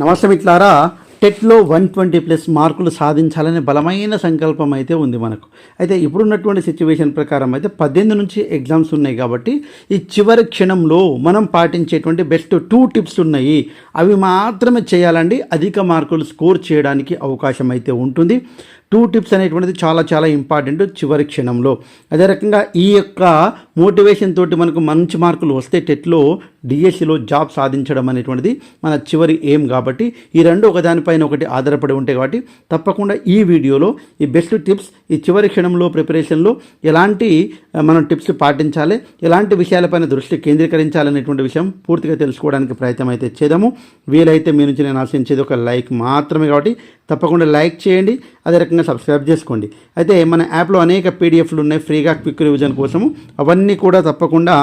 నమస్తే మిత్రులారా, టెట్లో 120+ మార్కులు సాధించాలనే బలమైన సంకల్పం అయితే ఉంది మనకు. అయితే ఇప్పుడున్నటువంటి సిచ్యువేషన్ ప్రకారం అయితే 18 నుంచి ఎగ్జామ్స్ ఉన్నాయి కాబట్టి ఈ చివరి క్షణంలో మనం పాటించేటువంటి బెస్ట్ 2 టిప్స్ ఉన్నాయి. అవి మాత్రమే చేయాలండి, అధిక మార్కులు స్కోర్ చేయడానికి అవకాశం అయితే ఉంటుంది. 2 టిప్స్ అనేటువంటిది చాలా చాలా ఇంపార్టెంట్ చివరి క్షణంలో. అదే రకంగా ఈ యొక్క మోటివేషన్ తోటి మనకు మంచి మార్కులు వస్తే టెట్లో డిఎస్సిలో జాబ్ సాధించడం అనేటువంటిది మన చివరి ఎయిమ్ కాబట్టి ఈ రెండు ఒకదానిపైన ఒకటి ఆధారపడి ఉంటాయి. కాబట్టి తప్పకుండా ఈ వీడియోలో ఈ బెస్ట్ టిప్స్ ఈ చివరి క్షణంలో ప్రిపరేషన్లో ఎలాంటి మనం టిప్స్ పాటించాలి, ఎలాంటి విషయాలపైన దృష్టి కేంద్రీకరించాలనేటువంటి విషయం పూర్తిగా తెలుసుకోవడానికి ప్రయత్నం అయితే చేద్దాము. వీలైతే మీ నుంచి నేను ఆశించేది ఒక లైక్ మాత్రమే కాబట్టి తప్పకుండా లైక్ చేయండి, అదే రకంగా సబ్స్క్రైబ్ చేసుకోండి. అయితే మన యాప్లో అనేక పీడిఎఫ్లు ఉన్నాయి ఫ్రీగా క్విక్ రివిజన్ కోసము, అవన్నీ కూడా తప్పకుండా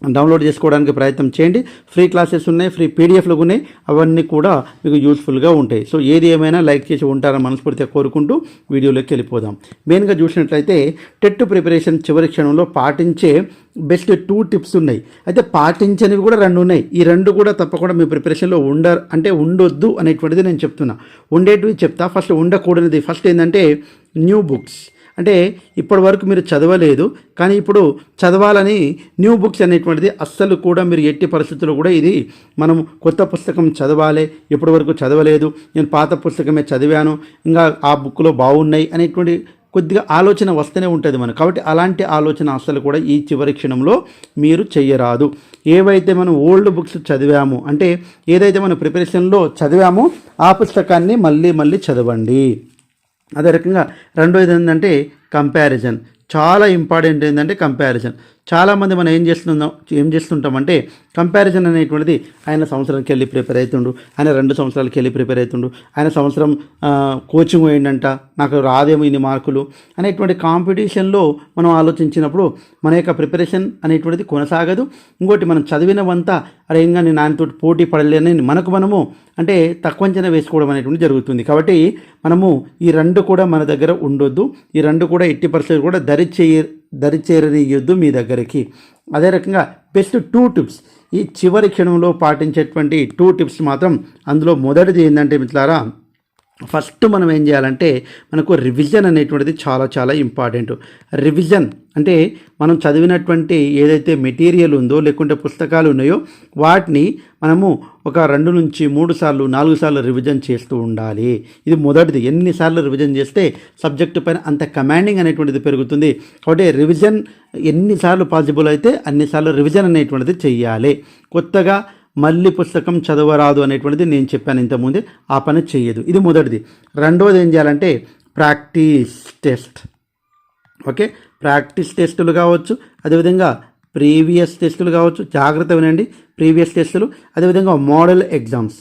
డౌన్లోడ్ చేసుకోవడానికి ప్రయత్నం చేయండి. ఫ్రీ క్లాసెస్ ఉన్నాయి, ఫ్రీ పీడిఎఫ్లు ఉన్నాయి, అవన్నీ కూడా మీకు యూస్ఫుల్గా ఉంటాయి. సో ఏది ఏమైనా లైక్ చేసి ఉంటారని మనస్ఫూర్తిగా కోరుకుంటూ వీడియోలోకి వెళ్ళిపోదాం. మెయిన్గా చూసినట్లయితే టెట్ ప్రిపరేషన్ చివరి క్షణంలో పాటించే బెస్ట్ 2 టిప్స్ ఉన్నాయి. అయితే పాటించనివి కూడా 2 ఉన్నాయి. ఈ 2 కూడా తప్పకుండా మీ ప్రిపరేషన్లో ఉండొద్దు అనేటువంటిది నేను చెప్తున్నా. ఉండేటివి చెప్తా. ఫస్ట్ ఉండకూడనిది ఫస్ట్ ఏంటంటే న్యూ బుక్స్. అంటే ఇప్పటి వరకు మీరు చదవలేదు కానీ ఇప్పుడు చదవాలని న్యూ బుక్స్ అనేటువంటిది అస్సలు కూడా మీరు ఎట్టి పరిస్థితుల్లో కూడా ఇది మనం కొత్త పుస్తకం చదవాలి, ఇప్పటి వరకు చదవలేదు, నేను పాత పుస్తకమే చదివాను, ఇంకా ఆ బుక్లో బాగున్నాయి అనేటువంటి కొద్దిగా ఆలోచన వస్తూనే ఉంటుంది మనకు. కాబట్టి అలాంటి ఆలోచన అసలు కూడా ఈ చివరి క్షణంలో మీరు చెయ్యరాదు. ఏవైతే మనం ఓల్డ్ బుక్స్ చదివామో, అంటే ఏదైతే మనం ప్రిపరేషన్లో చదివామో ఆ పుస్తకాన్ని మళ్ళీ చదవండి. అదే రకంగా రెండోది ఏంటంటే కంపారిజన్. చాలా ఇంపార్టెంట్ ఏంటంటే కంపారిజన్. చాలామంది మనం ఏం చేస్తుంటామంటే కంపారిజన్ అనేటువంటిది ఆయన సంవత్సరానికి వెళ్ళి ప్రిపేర్ అవుతుండు, ఆయన 2 సంవత్సరాలకి వెళ్ళి ప్రిపేర్ అవుతుండు, ఆయన సంవత్సరం కోచింగ్ పోయిందంట, నాకు రాదేమో ఇన్ని మార్కులు అనేటువంటి కాంపిటీషన్లో మనం ఆలోచించినప్పుడు మన యొక్క ప్రిపరేషన్ అనేటువంటిది కొనసాగదు. ఇంకోటి మనం చదివినవంతా అరే ఇంకా నేను ఆయనతో పోటీ పడలేని మనము అంటే తక్కువ అంచనా వేసుకోవడం అనేటువంటి జరుగుతుంది. కాబట్టి మనము ఈ 2 కూడా మన దగ్గర ఉండొద్దు. ఈ 2 కూడా ఎట్టి పరిస్థితులు కూడా దరిచేరనీయొద్దు మీ దగ్గరికి. అదే రకంగా బెస్ట్ 2 టిప్స్ ఈ చివరి క్షణంలో పాటించేటువంటి 2 టిప్స్ మాత్రం అందులో మొదటిది ఏంటంటే మిత్రులారా, ఫస్ట్ మనం ఏం చేయాలంటే మనకు రివిజన్ అనేటువంటిది చాలా చాలా ఇంపార్టెంట్. రివిజన్ అంటే మనం చదివినటువంటి ఏదైతే మెటీరియల్ ఉందో లేకుంటే పుస్తకాలు ఉన్నాయో వాటిని మనము ఒక 2 నుంచి 3 సార్లు 4 సార్లు రివిజన్ చేస్తూ ఉండాలి. ఇది మొదటిది. ఎన్నిసార్లు రివిజన్ చేస్తే సబ్జెక్టు పైన అంత కమాండింగ్ అనేటువంటిది పెరుగుతుంది. కాబట్టి రివిజన్ ఎన్నిసార్లు పాసిబుల్ అయితే అన్నిసార్లు రివిజన్ అనేటువంటిది చెయ్యాలి. కొత్తగా మళ్ళీ పుస్తకం చదవరాదు అనేటువంటిది నేను చెప్పాను ఇంతకుముందే, ఆ పని చెయ్యదు. ఇది మొదటిది. రెండోది ఏం చేయాలంటే ప్రాక్టీస్ టెస్ట్. ఓకే, ప్రాక్టీస్ టెస్టులు కావచ్చు, అదేవిధంగా ప్రీవియస్ టెస్టులు కావచ్చు, జాగ్రత్త వినండి, ప్రీవియస్ టెస్టులు, అదేవిధంగా మోడల్ ఎగ్జామ్స్.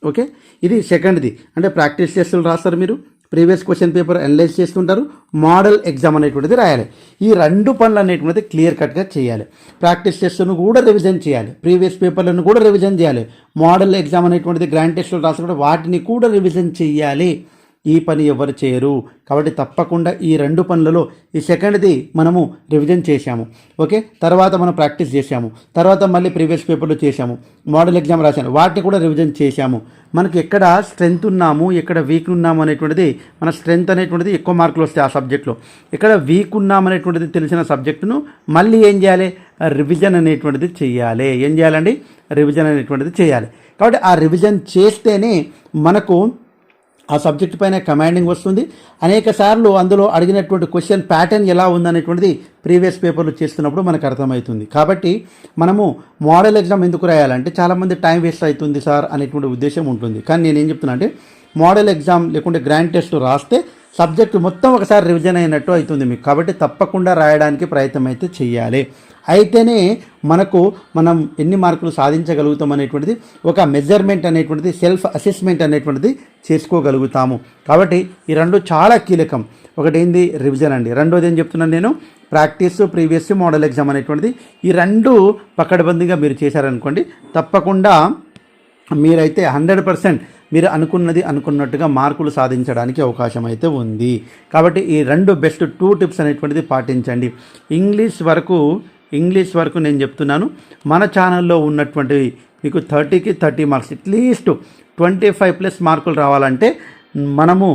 ఓకే, ఇది సెకండ్ది. అంటే ప్రాక్టీస్ టెస్టులు రాస్తారు మీరు, ప్రీవియస్ క్వశ్చన్ పేపర్ అనలైజ్ చేస్తుంటారు, మోడల్ ఎగ్జామ్ అనేటువంటిది రాయాలి. ఈ 2 పనులు అనేటువంటిది క్లియర్ కట్గా చేయాలి. ప్రాక్టీస్ టెస్ట్ను కూడా రివిజన్ చేయాలి, ప్రీవియస్ పేపర్లను కూడా రివిజన్ చేయాలి, మోడల్ ఎగ్జామ్ అనేటువంటిది గ్రాండ్ టెస్టులు రాసినప్పుడు వాటిని కూడా రివిజన్ చేయాలి. ఈ పని ఎవరు చేయరు. కాబట్టి తప్పకుండా ఈ 2 పనులలో ఈ సెకండ్ది మనము రివిజన్ చేశాము. ఓకే, తర్వాత మనం ప్రాక్టీస్ చేశాము, తర్వాత మళ్ళీ ప్రీవియస్ పేపర్లు చేశాము, మోడల్ ఎగ్జామ్ రాశాము, వాటిని కూడా రివిజన్ చేశాము. మనకి ఎక్కడ స్ట్రెంగ్త్ ఉన్నాము, ఎక్కడ వీక్ ఉన్నాము అనేటువంటిది, మన స్ట్రెంగ్త్ అనేటువంటిది ఎక్కువ మార్కులు వస్తాయి ఆ సబ్జెక్ట్లో, ఎక్కడ వీక్ ఉన్నామనేటువంటిది తెలిసిన సబ్జెక్టును మళ్ళీ ఏం చేయాలి, రివిజన్ అనేటువంటిది చేయాలి. ఏం చేయాలండి, రివిజన్ అనేటువంటిది చేయాలి. కాబట్టి ఆ రివిజన్ చేస్తేనే మనకు ఆ సబ్జెక్ట్ పైన కమాండింగ్ వస్తుంది. అనేక సార్లు అందులో అడిగినటువంటి క్వశ్చన్ ప్యాటర్న్ ఎలా ఉందనేటువంటిది ప్రీవియస్ పేపర్లు చేస్తున్నప్పుడు మనకు అర్థమవుతుంది. కాబట్టి మనము మోడల్ ఎగ్జామ్ ఎందుకు రాయాలంటే చాలామంది టైం వేస్ట్ అవుతుంది సార్ అనేటువంటి ఉద్దేశం ఉంటుంది. కానీ నేనేం చెప్తున్నా అంటే మోడల్ ఎగ్జామ్ లేకుంటే గ్రాండ్ టెస్ట్ రాస్తే సబ్జెక్టు మొత్తం ఒకసారి రివిజన్ అయినట్టు అవుతుంది మీకు. కాబట్టి తప్పకుండా రాయడానికి ప్రయత్నం అయితే చేయాలి. అయితేనే మనం ఎన్ని మార్కులు సాధించగలుగుతాం అనేటువంటిది ఒక మెజర్మెంట్ అనేటువంటిది, సెల్ఫ్ అసెస్మెంట్ అనేటువంటిది చేసుకోగలుగుతాము. కాబట్టి ఈ 2 చాలా కీలకం. ఒకటి ఏంది, రివిజన్ అండి. రెండోది ఏం చెప్తున్నాను నేను, ప్రాక్టీస్, ప్రీవియస్, మోడల్ ఎగ్జామ్ అనేటువంటిది. ఈ 2 పకడ్బందీగా మీరు చేశారనుకోండి, తప్పకుండా మీరైతే 100% మీరు అనుకున్నట్టుగా మార్కులు సాధించడానికి అవకాశం అయితే ఉంది. కాబట్టి ఈ 2 బెస్ట్ 2 టిప్స్ అనేటువంటిది పాటించండి. ఇంగ్లీష్ వరకు నేను చెప్తున్నాను, మన ఛానల్లో ఉన్నటువంటి మీకు 30కి 30 మార్క్స్, అట్లీస్ట్ 25+ మార్కులు రావాలంటే మనము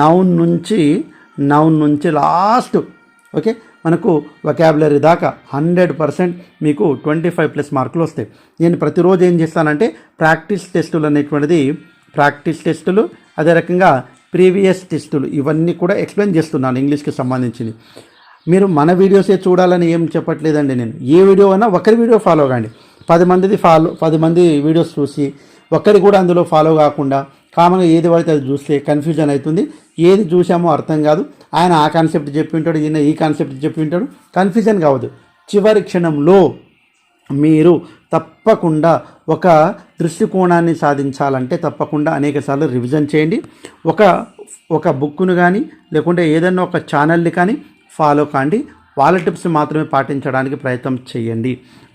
నౌన్ నుంచి లాస్ట్ ఓకే మనకు వొకాబులరీ దాకా 100% మీకు 25+ మార్కులు వస్తాయి. నేను ప్రతిరోజు ఏం చేస్తానంటే ప్రాక్టీస్ టెస్టులు అదే రకంగా ప్రీవియస్ టెస్టులు ఇవన్నీ కూడా ఎక్స్ప్లెయిన్ చేస్తున్నాను ఇంగ్లీష్కి సంబంధించింది. మీరు మన వీడియోసే చూడాలని ఏం చెప్పట్లేదండి. నేను ఏ వీడియో అయినా ఒకరి వీడియో ఫాలో కాండి. 10 మంది వీడియోస్ చూసి ఒక్కరి కూడా అందులో ఫాలో కాకుండా కామన్గా ఏది పడితే అది చూస్తే కన్ఫ్యూజన్ అవుతుంది. ఏది చూసామో అర్థం కాదు. ఆయన ఆ కాన్సెప్ట్ చెప్పి ఉంటాడు, ఈయన ఈ కాన్సెప్ట్ చెప్పి ఉంటాడు, కన్ఫ్యూజన్ కావద్దు. చివరి క్షణంలో మీరు తప్పకుండా ఒక దృష్టికోణాన్ని సాధించాలంటే తప్పకుండా అనేకసార్లు రివిజన్ చేయండి. ఒక బుక్ను కానీ లేకుంటే ఏదైనా ఒక ఛానల్ని కానీ ఫాలో కాండి. వాళ్ళ టిప్స్ మాత్రమే పాటించడానికి ప్రయత్నం చేయండి.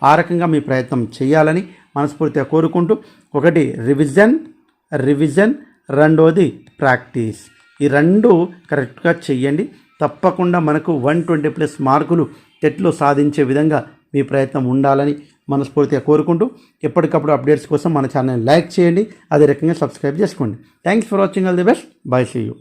ఆ రకంగా మీ ప్రయత్నం చేయాలని మనస్ఫూర్తిగా కోరుకుంటూ, ఒకటి రివిజన్, రెండోది ప్రాక్టీస్, ఈ రెండు కరెక్ట్గా చెయ్యండి. తప్పకుండా మనకు 120+ మార్కులు టెట్లో సాధించే విధంగా మీ ప్రయత్నం ఉండాలని మనస్ఫూర్తిగా కోరుకుంటూ, ఎప్పటికప్పుడు అప్డేట్స్ కోసం మన ఛానల్ లైక్ చేయండి, అదే రకంగా సబ్స్క్రైబ్ చేసుకోండి. Thanks for watching. All the best. Bye. See you.